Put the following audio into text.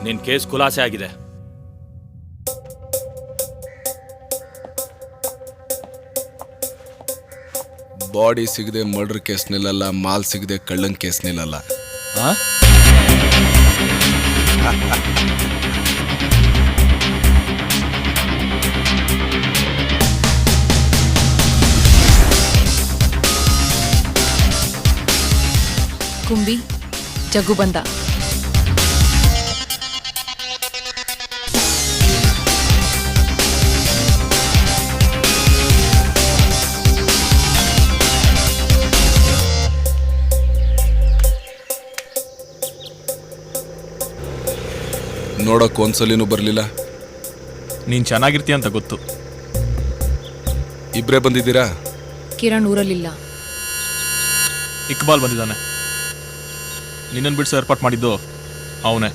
ನಿನ್ ಕೇಸ್ ಖುಲಾಸೆ ಆಗಿದೆ. ಬಾಡಿ ಸಿಗದೆ ಮರ್ಡರ್ ಕೇಸ್ ನಿಲ್ಲಲ್ಲ, ಮಾಲ್ ಸಿಗದೆ ಕಳ್ಳನ್ ಕೇಸ್ ನಿಲ್ಲಲ್ಲ. ಕುಂಬಿ, ಜಗ್ಗು ಬಂದ. ನೋಡಕ್ ಒಂದ್ಸಲಿನೂ ಬರ್ಲಿಲ್ಲ. ನೀನ್ ಚೆನ್ನಾಗಿರ್ತೀಯ ಅಂತ ಗೊತ್ತು. ಇಬ್ರೇ ಬಂದಿದ್ದೀರಾ? ಕಿರಣ್ ಊರಲ್ಲಿಲ್ಲ. ಇಕ್ಬಾಲ್ ಬಂದಿದ್ದಾನೆ. ನಿನ್ನನ್ನು ಬಿಡಿಸೋ ಏರ್ಪಾಟ್ ಮಾಡಿದ್ದು ಅವನೇ.